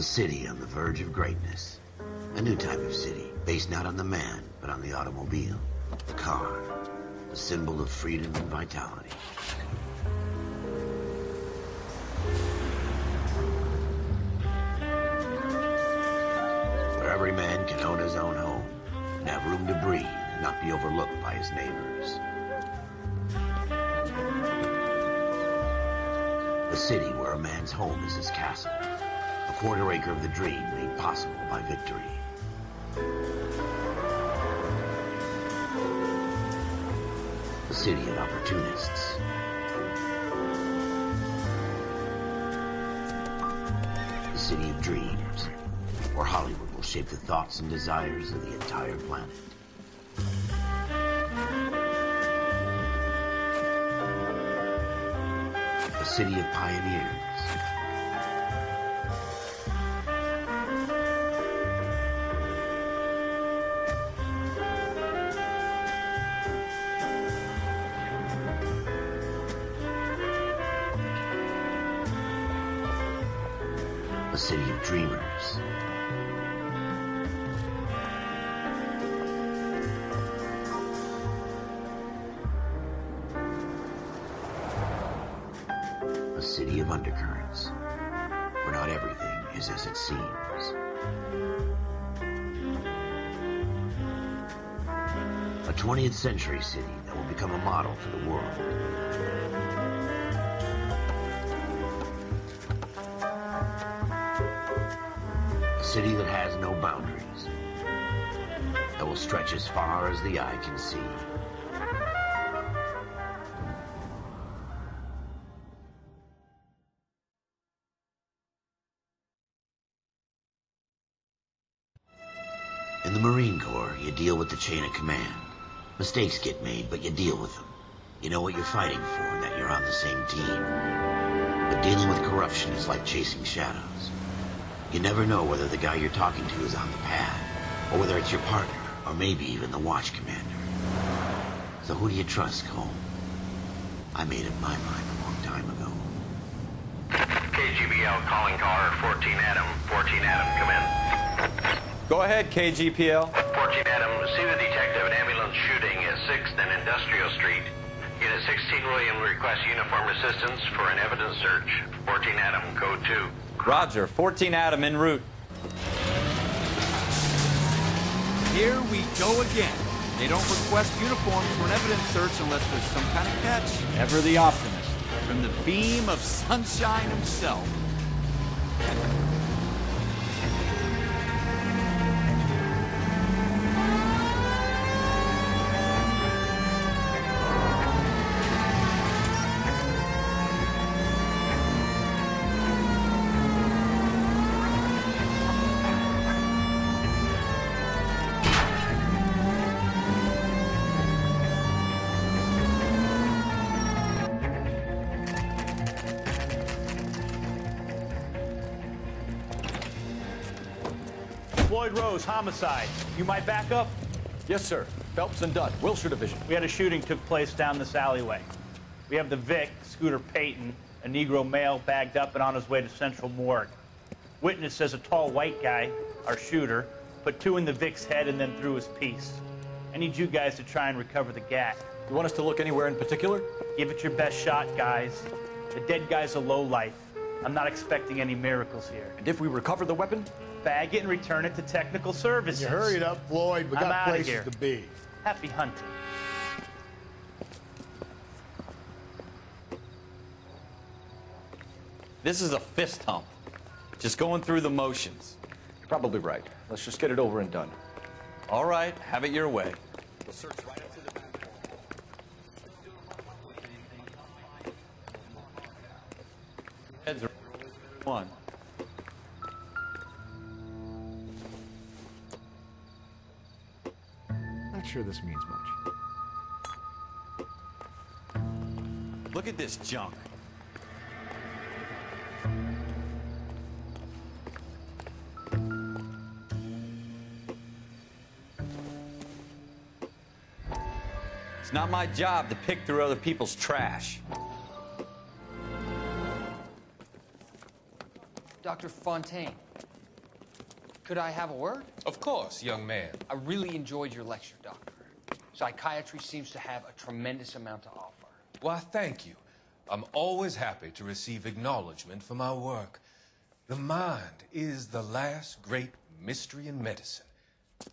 A city on the verge of greatness. A new type of city, based not on the man, but on the automobile. The car. The symbol of freedom and vitality. Where every man can own his own home, and have room to breathe, and not be overlooked by his neighbors. A city where a man's home is his castle. A quarter acre of the dream made possible by victory. A city of opportunists. A city of dreams, where Hollywood will shape the thoughts and desires of the entire planet. A city of pioneers. A city of dreamers. A city of undercurrents, where not everything is as it seems. A 20th century city that will become a model for the world. A city that has no boundaries, that will stretch as far as the eye can see. In the Marine Corps, you deal with the chain of command. Mistakes get made, but you deal with them. You know what you're fighting for and that you're on the same team. But dealing with corruption is like chasing shadows. You never know whether the guy you're talking to is on the pad, or whether it's your partner, or maybe even the watch commander. So who do you trust, Cole? I made up my mind a long time ago. KGBL calling car 14 Adam. 14 Adam, come in. Go ahead, KGPL. 14 Adam, see the detective at ambulance shooting at 6th and Industrial Street. Unit 16 William requests uniform assistance for an evidence search. 14 Adam, code 2. Roger, 14 Adam en route. Here we go again. They don't request uniforms for an evidence search unless there's some kind of catch. Ever the optimist. From the beam of sunshine himself. Floyd Rose, homicide. You might back up? Yes, sir. Phelps and Dunn, Wilshire Division. We had a shooting took place down this alleyway. We have the Vic, Scooter Payton, a Negro male bagged up and on his way to Central Morgue. Witness says a tall white guy, our shooter, put 2 in the Vic's head and then threw his piece. I need you guys to try and recover the gat. You want us to look anywhere in particular? Give it your best shot, guys. The dead guy's a lowlife. I'm not expecting any miracles here. And if we recover the weapon? Bag it and return it to technical services. You hurry it up, Floyd. We I'm got outta places here. to be. Happy hunting. This is a fist hump. Just going through the motions. Probably right. Let's just get it over and done. All right, have it your way. We'll search right up to the back wall. Heads are one. Not sure this means much. Look at this junk. It's not my job to pick through other people's trash. Dr. Fontaine, Could I have a word? Of course, young man. I really enjoyed your lecture, Doctor. Psychiatry seems to have a tremendous amount to offer. Why, thank you. I'm always happy to receive acknowledgement for my work. The mind is the last great mystery in medicine.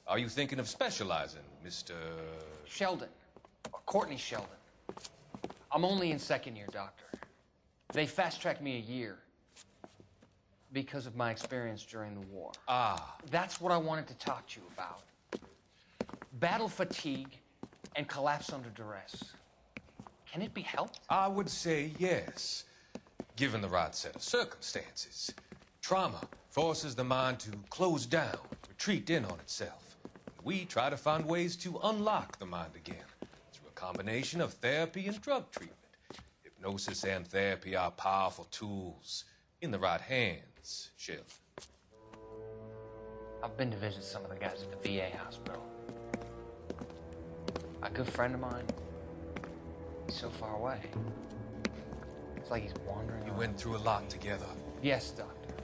Are you thinking of specializing, Mr. Sheldon, or Courtney Sheldon. I'm only in second year, Doctor. They fast-tracked me a year because of my experience during the war. Ah. That's what I wanted to talk to you about. Battle fatigue and collapse under duress. Can it be helped? I would say yes, given the right set of circumstances. Trauma forces the mind to close down, retreat in on itself. We try to find ways to unlock the mind again through a combination of therapy and drug treatment. Hypnosis and therapy are powerful tools in the right hands, Sheldon. I've been to visit some of the guys at the VA hospital. A good friend of mine, he's so far away. It's like he's wandering You around. went through a lot together. Yes, Doctor.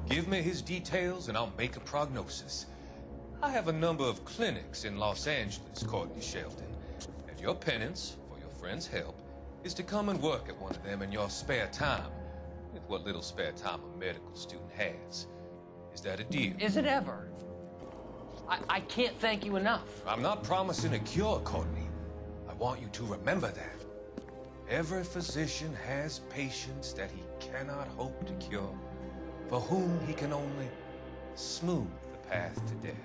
Give me his details and I'll make a prognosis. I have a number of clinics in Los Angeles, Courtney Sheldon, and your penance, for your friend's help, is to come and work at one of them in your spare time, with what little spare time a medical student has. Is that a deal? Is it ever? I can't thank you enough. I'm not promising a cure, Courtney. I want you to remember that. Every physician has patients that he cannot hope to cure, for whom he can only smooth the path to death.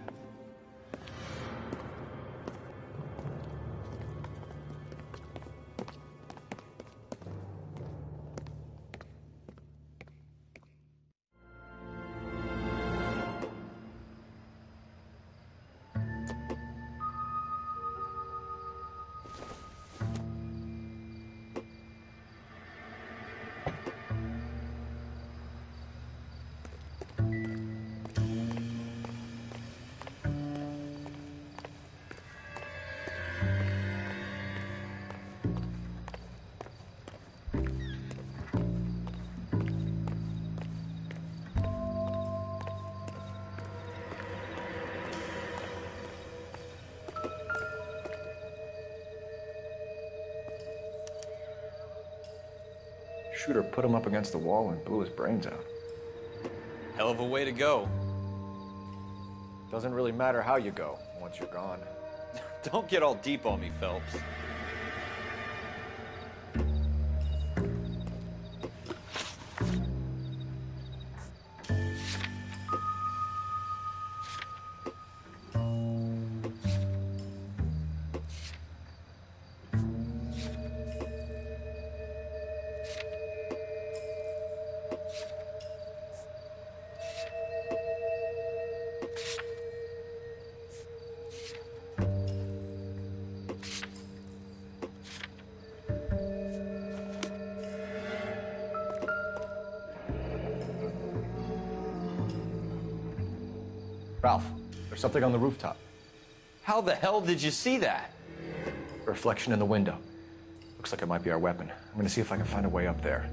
Shooter put him up against the wall and blew his brains out. Hell of a way to go. Doesn't really matter how you go once you're gone. Don't get all deep on me, Phelps. Ralph, there's something on the rooftop. How the hell did you see that? A reflection in the window. Looks like it might be our weapon. I'm gonna see if I can find a way up there.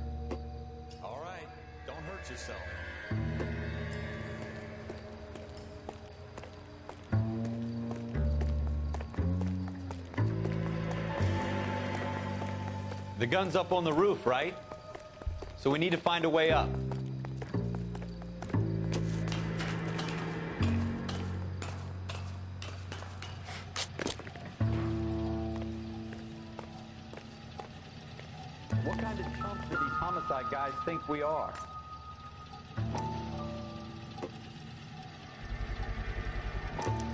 All right, don't hurt yourself. The gun's up on the roof, right? So we need to find a way up. What kind of chumps do these homicide guys think we are?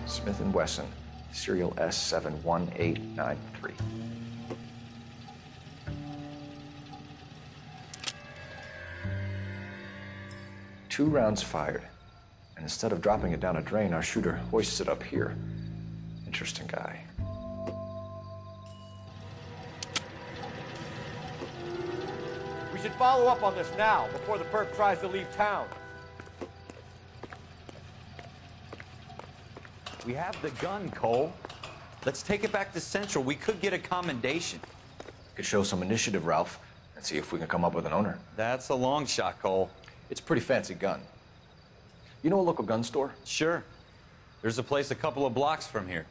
Smith & Wesson, serial S71893. 2 rounds fired, and instead of dropping it down a drain, our shooter hoists it up here. Interesting guy. We should follow up on this now, before the perp tries to leave town. We have the gun, Cole. Let's take it back to Central. We could get a commendation. Could show some initiative, Ralph, and see if we can come up with an owner. That's a long shot, Cole. It's a pretty fancy gun. You know a local gun store? Sure. There's a place a couple of blocks from here.